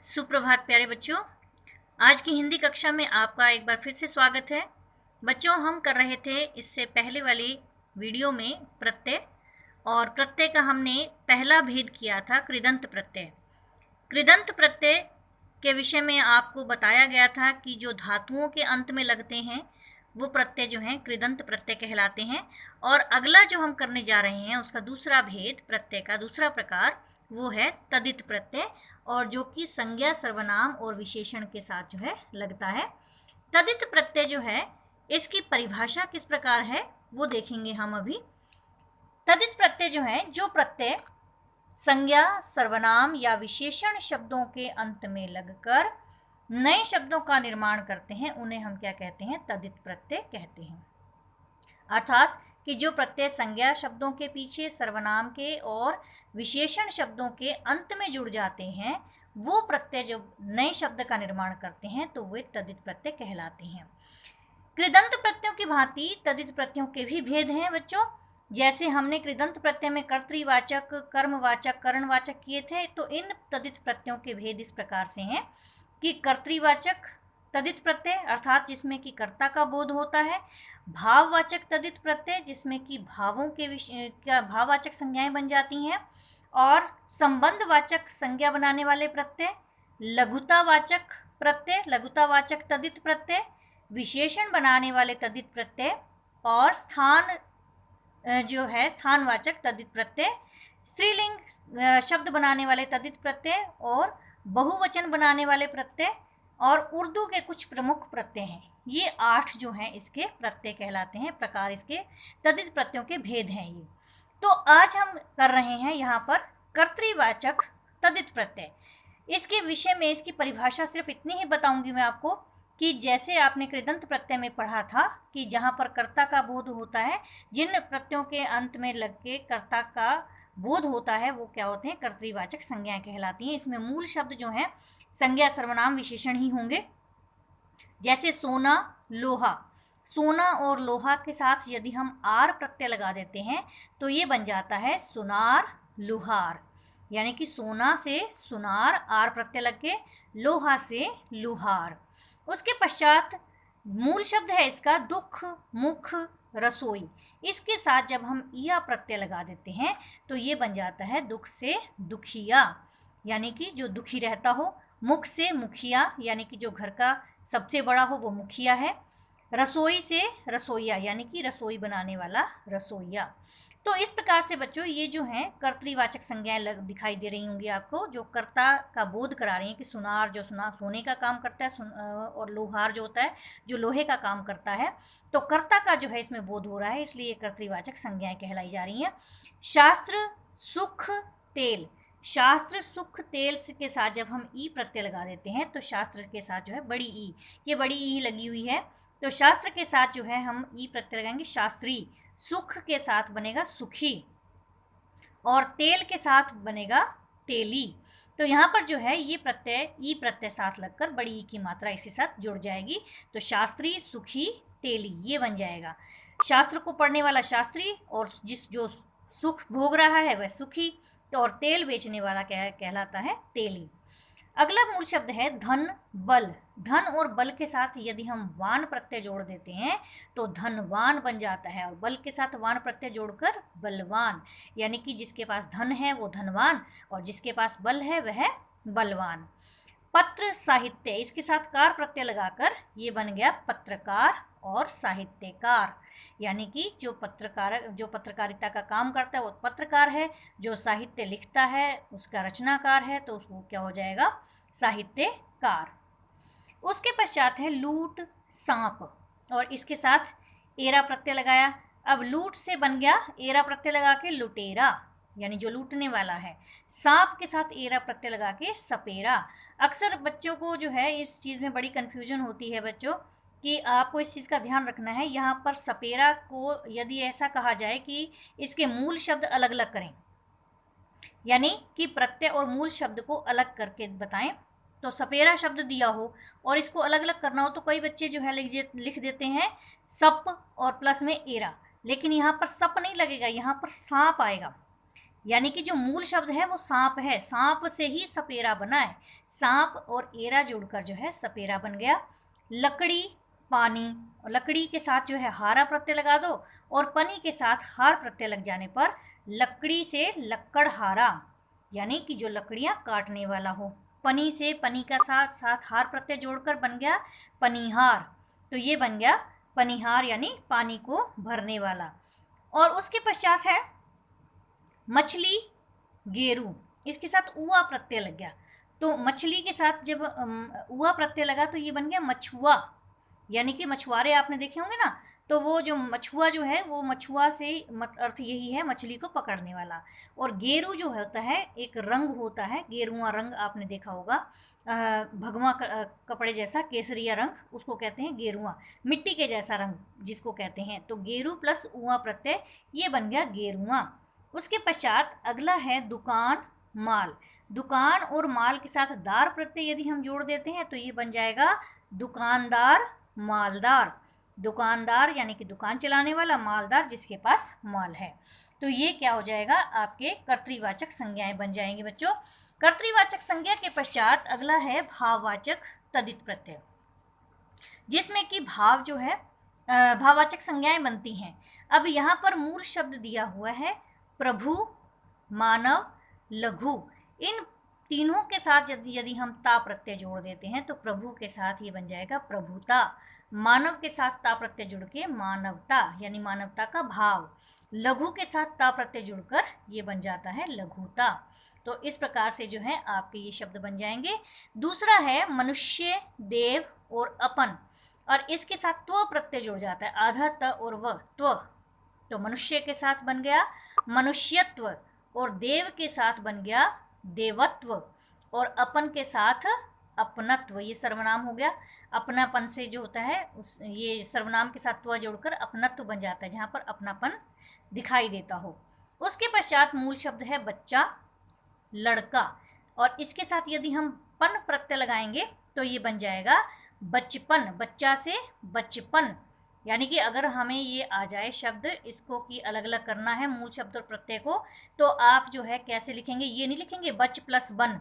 सुप्रभात प्यारे बच्चों। आज की हिंदी कक्षा में आपका एक बार फिर से स्वागत है। बच्चों, हम कर रहे थे इससे पहले वाली वीडियो में प्रत्यय, और प्रत्यय का हमने पहला भेद किया था कृदंत प्रत्यय। कृदंत प्रत्यय के विषय में आपको बताया गया था कि जो धातुओं के अंत में लगते हैं वो प्रत्यय जो हैं कृदंत प्रत्यय कहलाते हैं। और अगला जो हम करने जा रहे हैं उसका दूसरा भेद, प्रत्यय का दूसरा प्रकार, वो है तदित प्रत्यय, और जो कि संज्ञा, सर्वनाम और विशेषण के साथ जो है लगता है। तदित प्रत्यय जो है इसकी परिभाषा किस प्रकार है वो देखेंगे हम अभी। तदित प्रत्यय जो है, जो प्रत्यय संज्ञा, सर्वनाम या विशेषण शब्दों के अंत में लगकर नए शब्दों का निर्माण करते हैं, उन्हें हम क्या कहते हैं? तदित प्रत्यय कहते हैं। अर्थात कि जो प्रत्यय संज्ञा शब्दों के पीछे, सर्वनाम के और विशेषण शब्दों के अंत में जुड़ जाते हैं, वो प्रत्यय जो नए शब्द का निर्माण करते हैं तो वे तदित प्रत्यय कहलाते हैं। कृदंत प्रत्ययों की भांति तदित प्रत्ययों के भी भेद हैं बच्चों। जैसे हमने कृदंत प्रत्यय में कर्तृवाचक, कर्मवाचक, करणवाचक किए थे, तो इन तदित प्रत्ययों के भेद इस प्रकार से हैं कि कर्तृवाचक तदित प्रत्यय अर्थात जिसमें कि कर्ता का बोध होता है, भाववाचक तदित प्रत्यय जिसमें कि भावों के भाववाचक संज्ञाएं बन जाती हैं, और संबंधवाचक संज्ञा बनाने वाले प्रत्यय, लघुतावाचक प्रत्यय, लघुतावाचक तदित प्रत्यय, विशेषण बनाने वाले तदित प्रत्यय, और स्थान जो है स्थानवाचक तदित प्रत्यय, स्त्रीलिंग शब्द बनाने वाले तदित प्रत्यय और बहुवचन बनाने वाले प्रत्यय, और उर्दू के कुछ प्रमुख प्रत्यय हैं। ये 8 जो हैं इसके प्रत्यय कहलाते हैं, प्रकार इसके तदित प्रत्ययों के भेद हैं ये। तो आज हम कर रहे हैं यहाँ पर कर्तृवाचक तदित प्रत्यय। इसके विषय में इसकी परिभाषा सिर्फ इतनी ही बताऊंगी मैं आपको कि जैसे आपने कृदंत प्रत्यय में पढ़ा था कि जहाँ पर कर्ता का बोध होता है, जिन प्रत्ययों के अंत में लग के कर्ता का बोध होता है वो क्या होते हैं? कर्तृवाचक संज्ञाएं कहलाती हैं। इसमें मूल शब्द जो हैं संज्ञा, सर्वनाम, विशेषण ही होंगे। जैसे सोना, लोहा, सोना और लोहा के साथ यदि हम आर प्रत्यय लगा देते हैं तो ये बन जाता है सुनार, लुहार। यानी कि सोना से सुनार, आर प्रत्यय लग के, लोहा से लुहार। उसके पश्चात मूल शब्द है इसका दुख, मुख, रसोई। इसके साथ जब हम इया प्रत्यय लगा देते हैं तो ये बन जाता है दुख से दुखिया, यानी कि जो दुखी रहता हो। मुख से मुखिया, यानी कि जो घर का सबसे बड़ा हो वो मुखिया है। रसोई से रसोइया, यानी कि रसोई बनाने वाला रसोइया। तो इस प्रकार से बच्चों ये जो हैं कर्तृवाचक संज्ञाएं दिखाई दे रही होंगी आपको, जो कर्ता का बोध करा रही हैं कि सुनार जो सोने का काम करता है, और लोहार जो होता है जो लोहे का काम करता है। तो कर्ता का जो है इसमें बोध हो रहा है, इसलिए कर्तृवाचक संज्ञाएं कहलाई जा रही हैं। शास्त्र, सुख, तेल, शास्त्र, सुख, तेल के साथ जब हम ई प्रत्यय लगा देते हैं तो शास्त्र के साथ जो है बड़ी ई, ये बड़ी ई लगी हुई है, तो शास्त्र के साथ जो है हम ई प्रत्यय लगाएंगे शास्त्री। सुख के साथ बनेगा सुखी, और तेल के साथ बनेगा तेली। तो यहाँ पर जो है ये प्रत्यय ई प्रत्यय साथ लगकर बड़ी ई की मात्रा इसके साथ जुड़ जाएगी, तो शास्त्री, सुखी, तेली ये बन जाएगा। शास्त्र को पढ़ने वाला शास्त्री, और जो सुख भोग रहा है वह सुखी, तो और तेल बेचने वाला क्या कहलाता है? तेली। अगला मूल शब्द है धन, बल। धन और बल के साथ यदि हम वान प्रत्यय जोड़ देते हैं तो धनवान बन जाता है, और बल के साथ वान प्रत्यय जोड़कर बलवान, यानी कि जिसके पास धन है वो धनवान और जिसके पास बल है वह बलवान। पत्र, साहित्य, इसके साथ कार प्रत्यय लगाकर ये बन गया पत्रकार और साहित्यकार, यानी कि जो पत्रकारिता का काम करता है वो पत्रकार है, जो साहित्य लिखता है उसका रचनाकार है, तो उसको क्या हो जाएगा? साहित्यकार। उसके पश्चात है लूट, सांप, और इसके साथ एरा प्रत्यय लगाया। अब लूट से बन गया एरा प्रत्यय लगा के लुटेरा, यानी जो लूटने वाला है। सांप के साथ एरा प्रत्यय लगा के सपेरा। अक्सर बच्चों को जो है इस चीज़ में बड़ी कन्फ्यूजन होती है बच्चों, कि आपको इस चीज़ का ध्यान रखना है। यहाँ पर सपेरा को यदि ऐसा कहा जाए कि इसके मूल शब्द अलग अलग करें, यानी कि प्रत्यय और मूल शब्द को अलग करके बताएं, तो सपेरा शब्द दिया हो और इसको अलग अलग करना हो तो कई बच्चे जो है लिख देते हैं सप और प्लस में एरा, लेकिन यहाँ पर सप नहीं लगेगा, यहाँ पर सांप आएगा। यानी कि जो मूल शब्द है वो सांप है, सांप से ही सपेरा बना है, सांप और एरा जोड़कर जो है सपेरा बन गया। लकड़ी, पानी, और लकड़ी के साथ जो है हारा प्रत्यय लगा दो और पनी के साथ हार प्रत्यय लग जाने पर लकड़ी से लक्कड़हारा, यानी कि जो लकड़ियां काटने वाला हो। पनी से पनी का साथ साथ हार प्रत्यय जोड़कर बन गया पनिहार, तो ये बन गया पनिहार यानी पानी को भरने वाला। और उसके पश्चात है मछली, गेरू, इसके साथ उआ प्रत्यय लग गया, तो मछली के साथ जब उआ प्रत्यय लगा तो ये बन गया मछुआ, यानी कि मछुआरे आपने देखे होंगे ना, तो वो जो मछुआ जो है वो मछुआ से अर्थ यही है मछली को पकड़ने वाला। और गेरू जो होता है एक रंग होता है, गेरुआ रंग आपने देखा होगा, भगवा कपड़े जैसा केसरिया रंग, उसको कहते हैं गेरुआ, मिट्टी के जैसा रंग जिसको कहते हैं। तो गेरू प्लस उआ प्रत्यय ये बन गया गेरुआ। उसके पश्चात अगला है दुकान, माल। दुकान और माल के साथ दार प्रत्यय यदि हम जोड़ देते हैं तो ये बन जाएगा दुकानदार, मालदार। दुकानदार यानी कि दुकान चलाने वाला, मालदार जिसके पास माल है। तो ये क्या हो जाएगा, आपके कर्तृवाचक संज्ञाएं बन जाएंगे बच्चों। कर्तृवाचक संज्ञा के पश्चात अगला है भाववाचक तदित प्रत्यय, जिसमें कि भाव जो है भाववाचक संज्ञाएं बनती हैं। अब यहाँ पर मूल शब्द दिया हुआ है प्रभु, मानव, लघु। इन तीनों के साथ यदि हम ता प्रत्यय जोड़ देते हैं तो प्रभु के साथ ये बन जाएगा प्रभुता, मानव के साथ ता प्रत्यय जुड़ के मानवता यानी मानवता का भाव, लघु के साथ ता प्रत्यय जुड़कर ये बन जाता है लघुता। तो इस प्रकार से जो है आपके ये शब्द बन जाएंगे। दूसरा है मनुष्य, देव और अपन, और इसके साथ त्व प्रत्यय जुड़ जाता है, आधा त और व, त्व। तो मनुष्य के साथ बन गया मनुष्यत्व, और देव के साथ बन गया देवत्व, और अपन के साथ अपनत्व, ये सर्वनाम हो गया। अपनापन से जो होता है उस ये सर्वनाम के साथ त्व जोड़कर अपनत्व बन जाता है, जहाँ पर अपनापन दिखाई देता हो। उसके पश्चात मूल शब्द है बच्चा, लड़का, और इसके साथ यदि हम पन प्रत्यय लगाएंगे तो ये बन जाएगा बचपन, बच्चा से बचपन। यानी कि अगर हमें ये आ जाए शब्द, इसको कि अलग अलग करना है मूल शब्द और प्रत्यय को, तो आप जो है कैसे लिखेंगे, ये नहीं लिखेंगे बच प्लस बन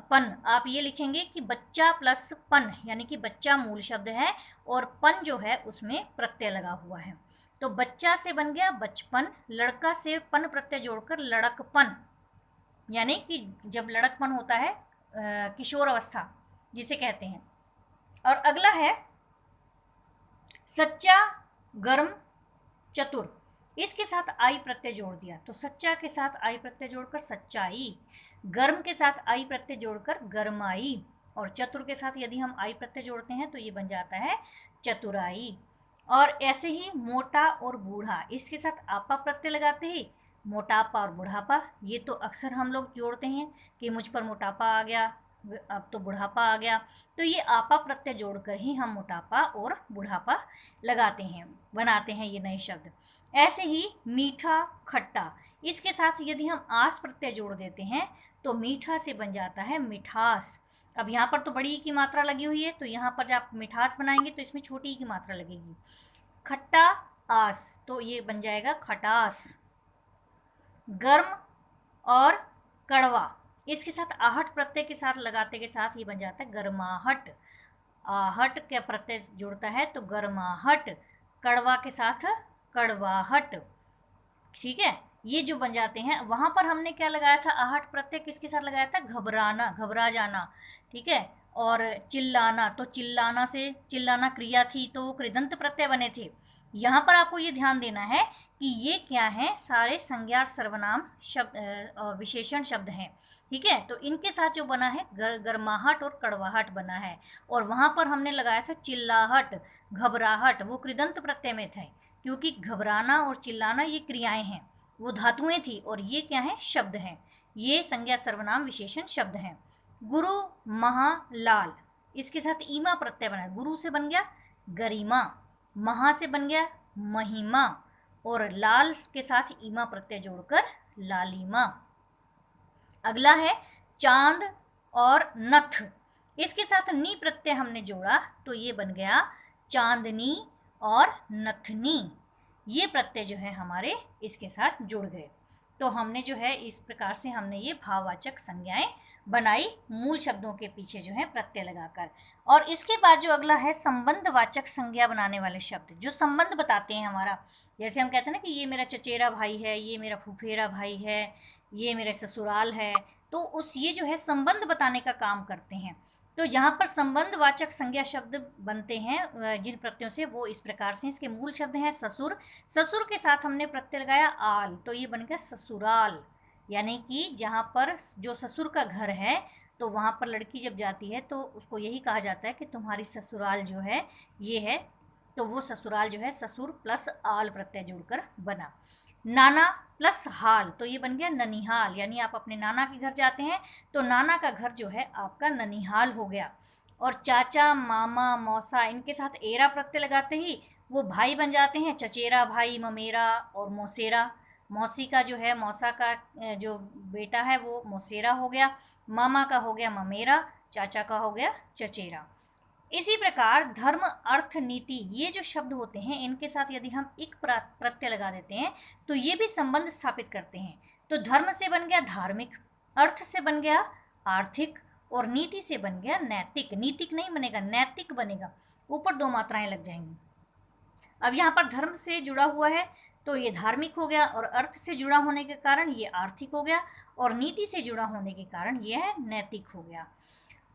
पन, आप ये लिखेंगे कि बच्चा प्लस पन, यानी कि बच्चा मूल शब्द है और पन जो है उसमें प्रत्यय लगा हुआ है। तो बच्चा से बन गया बचपन, लड़का से पन प्रत्यय जोड़कर लड़कपन, यानी कि जब लड़कपन होता है किशोर अवस्था जिसे कहते हैं। और अगला है सच्चा, गर्म, चतुर, इसके साथ आई प्रत्यय जोड़ दिया तो सच्चा के साथ आई प्रत्यय जोड़कर सच्चाई, गर्म के साथ आई प्रत्यय जोड़कर गर्माई, और चतुर के साथ यदि हम आई प्रत्यय जोड़ते हैं तो ये बन जाता है चतुराई। और ऐसे ही मोटा और बूढ़ा, इसके साथ आपा प्रत्यय लगाते ही मोटापा और बुढ़ापा, ये तो अक्सर हम लोग जोड़ते हैं कि मुझ पर मोटापा आ गया, अब तो बुढ़ापा आ गया, तो ये आपा प्रत्यय जोड़कर ही हम मोटापा और बुढ़ापा लगाते हैं, बनाते हैं ये नए शब्द। ऐसे ही मीठा, खट्टा, इसके साथ यदि हम आस प्रत्यय जोड़ देते हैं तो मीठा से बन जाता है मिठास। अब यहाँ पर तो बड़ी की मात्रा लगी हुई है, तो यहाँ पर जब आप मिठास बनाएंगे तो इसमें छोटी की मात्रा लगेगी। खट्टा, आस, तो ये बन जाएगा खटास। गर्म और कड़वा, इसके साथ आहट प्रत्यय के साथ लगाते के साथ ये बन जाता है गर्माहट। आहट के प्रत्यय जुड़ता है तो गर्माहट, कड़वा के साथ कड़वाहट। ठीक है, ये जो बन जाते हैं। वहां पर हमने क्या लगाया था, आहट प्रत्यय किसके साथ लगाया था, घबराना, घबरा जाना। ठीक है, और चिल्लाना, तो चिल्लाना से चिल्लाना क्रिया थी तो कृदंत प्रत्यय बने थे। यहाँ पर आपको ये ध्यान देना है कि ये क्या है, सारे संज्ञा सर्वनाम शब्द विशेषण शब्द हैं। ठीक है, तो इनके साथ जो बना है गर्माहट और कड़वाहट बना है, और वहां पर हमने लगाया था चिल्लाहट, घबराहट, वो कृदंत प्रत्यय में थे, क्योंकि घबराना और चिल्लाना ये क्रियाएं हैं, वो धातुएं थी, और ये क्या है, शब्द हैं, ये संज्ञा सर्वनाम विशेषण शब्द हैं। गुरु, महा, लाल, इसके साथ ईमा प्रत्यय बना, गुरु से बन गया गरिमा, महा से बन गया महिमा, और लाल के साथ ईमा प्रत्यय जोड़कर लालिमा। अगला है चांद और नथ, इसके साथ नी प्रत्यय हमने जोड़ा तो ये बन गया चांदनी और नथनी, ये प्रत्यय जो है हमारे इसके साथ जुड़ गए। तो हमने जो है इस प्रकार से हमने ये भाववाचक संज्ञाएं बनाई मूल शब्दों के पीछे जो है प्रत्यय लगाकर। और इसके बाद जो अगला है संबंधवाचक संज्ञा बनाने वाले शब्द, जो संबंध बताते हैं हमारा। जैसे हम कहते हैं ना कि ये मेरा चचेरा भाई है, ये मेरा फुफेरा भाई है, ये मेरा ससुराल है, तो उस ये जो है संबंध बताने का काम करते हैं। तो जहाँ पर संबंधवाचक संज्ञा शब्द बनते हैं जिन प्रत्ययों से, वो इस प्रकार से, इसके मूल शब्द हैं ससुर, ससुर के साथ हमने प्रत्यय लगाया आल, तो ये बन गया ससुराल। यानी कि जहाँ पर जो ससुर का घर है, तो वहाँ पर लड़की जब जाती है तो उसको यही कहा जाता है कि तुम्हारी ससुराल जो है ये है, तो वो ससुराल जो है ससुर प्लस आल प्रत्यय जुड़कर बना। नाना प्लस हाल, तो ये बन गया ननिहाल, यानी आप अपने नाना के घर जाते हैं तो नाना का घर जो है आपका ननिहाल हो गया। और चाचा, मामा, मौसा, इनके साथ एरा प्रत्यय लगाते ही वो भाई बन जाते हैं, चचेरा भाई, ममेरा और मौसेरा। मौसी का जो है, मौसा का जो बेटा है वो मौसेरा हो गया, मामा का हो गया ममेरा, चाचा का हो गया चचेरा। इसी प्रकार धर्म, अर्थ, नीति, ये जो शब्द होते हैं इनके साथ यदि हम एक प्रत्यय लगा देते हैं तो ये भी संबंध स्थापित करते हैं। तो धर्म से बन गया धार्मिक, अर्थ से बन गया आर्थिक, और नीति से बन गया नैतिक। नीतिक नहीं बनेगा, नैतिक बनेगा, ऊपर दो मात्राएं लग जाएंगी। अब यहाँ पर धर्म से जुड़ा हुआ है तो ये धार्मिक हो गया, और अर्थ से जुड़ा होने के कारण ये आर्थिक हो गया, और नीति से जुड़ा होने के कारण यह नैतिक हो गया।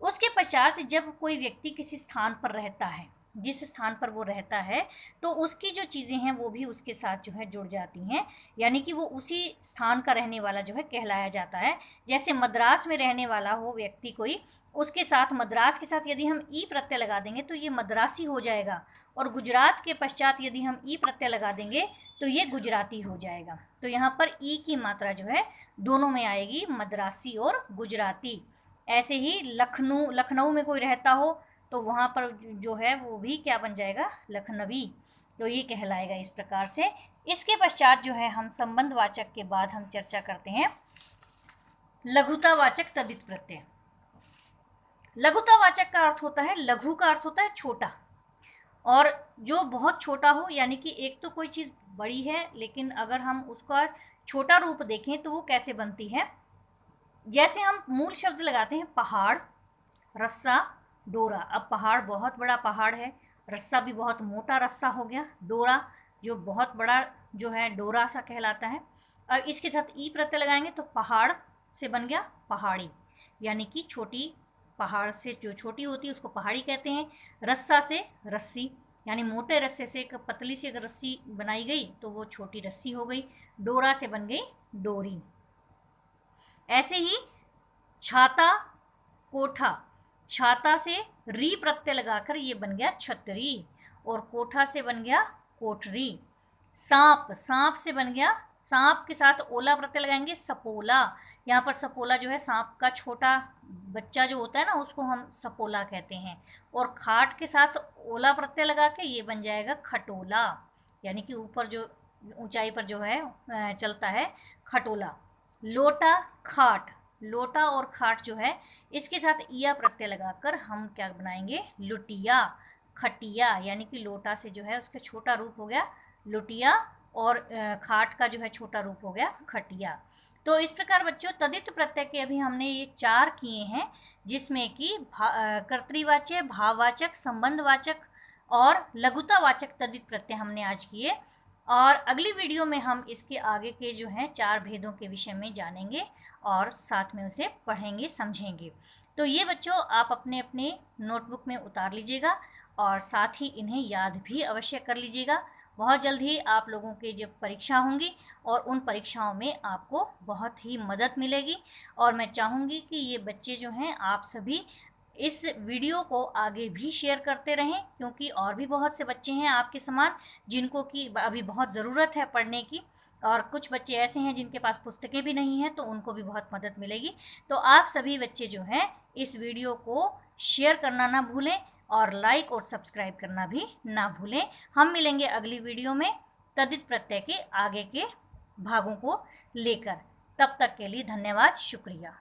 उसके पश्चात जब कोई व्यक्ति किसी स्थान पर रहता है, जिस स्थान पर वो रहता है, तो उसकी जो चीज़ें हैं वो भी उसके साथ जो है जुड़ जाती हैं, यानी कि वो उसी स्थान का रहने वाला जो है कहलाया जाता है। जैसे मद्रास में रहने वाला हो व्यक्ति कोई, उसके साथ मद्रास के साथ यदि हम ई प्रत्यय लगा देंगे तो ये मद्रासी हो जाएगा, और गुजरात के पश्चात यदि हम ई प्रत्यय लगा देंगे तो ये गुजराती हो जाएगा। तो यहाँ पर ई की मात्रा जो है दोनों में आएगी, मद्रासी और गुजराती। ऐसे ही लखनऊ में कोई रहता हो तो वहाँ पर जो है वो भी क्या बन जाएगा, लखनवी, तो ये कहलाएगा इस प्रकार से। इसके पश्चात जो है हम संबंधवाचक के बाद हम चर्चा करते हैं लघुतावाचक तद्धित प्रत्यय। लघुतावाचक का अर्थ होता है, लघु का अर्थ होता है छोटा, और जो बहुत छोटा हो, यानी कि एक तो कोई चीज़ बड़ी है लेकिन अगर हम उसका छोटा रूप देखें तो वो कैसे बनती है। जैसे हम मूल शब्द लगाते हैं पहाड़, रस्सा, डोरा। अब पहाड़ बहुत बड़ा पहाड़ है, रस्सा भी बहुत मोटा रस्सा हो गया, डोरा जो बहुत बड़ा जो है डोरा सा कहलाता है। अब इसके साथ ई प्रत्यय लगाएंगे तो पहाड़ से बन गया पहाड़ी, यानी कि छोटी, पहाड़ से जो छोटी होती है उसको पहाड़ी कहते हैं। रस्सा से रस्सी, यानी मोटे रस्से से एक पतली सी अगर रस्सी बनाई गई तो वो छोटी रस्सी हो गई। डोरा से बन गई डोरी। ऐसे ही छाता, कोठा, छाता से री प्रत्यय लगाकर ये बन गया छतरी, और कोठा से बन गया कोठरी। सांप, सांप से बन गया, सांप के साथ ओला प्रत्यय लगाएंगे सपोला। यहाँ पर सपोला जो है सांप का छोटा बच्चा जो होता है ना, उसको हम सपोला कहते हैं। और खाट के साथ ओला प्रत्यय लगा के ये बन जाएगा खटोला, यानी कि ऊपर जो ऊंचाई पर जो है चलता है, खटोला। लोटा, खाट, लोटा और खाट जो है इसके साथ इया प्रत्यय लगाकर हम क्या बनाएंगे, लुटिया, खटिया, यानी कि लोटा से जो है उसका छोटा रूप हो गया लुटिया, और खाट का जो है छोटा रूप हो गया खटिया। तो इस प्रकार बच्चों तद्धित प्रत्यय के अभी हमने ये 4 किए हैं, जिसमें कि कर्तृवाच्य, भाववाचक, संबंधवाचक और लघुतावाचक तद्धित प्रत्यय हमने आज किए। और अगली वीडियो में हम इसके आगे के जो हैं 4 भेदों के विषय में जानेंगे और साथ में उसे पढ़ेंगे, समझेंगे। तो ये बच्चों आप अपने अपने नोटबुक में उतार लीजिएगा और साथ ही इन्हें याद भी अवश्य कर लीजिएगा। बहुत जल्द ही आप लोगों की जब परीक्षा होंगी और उन परीक्षाओं में आपको बहुत ही मदद मिलेगी, और मैं चाहूँगी कि ये बच्चे जो हैं आप सभी इस वीडियो को आगे भी शेयर करते रहें, क्योंकि और भी बहुत से बच्चे हैं आपके समान जिनको कि अभी बहुत ज़रूरत है पढ़ने की, और कुछ बच्चे ऐसे हैं जिनके पास पुस्तकें भी नहीं हैं, तो उनको भी बहुत मदद मिलेगी। तो आप सभी बच्चे जो हैं इस वीडियो को शेयर करना ना भूलें और लाइक और सब्सक्राइब करना भी ना भूलें। हम मिलेंगे अगली वीडियो में तद्धित प्रत्यय के आगे के भागों को लेकर। तब तक के लिए धन्यवाद, शुक्रिया।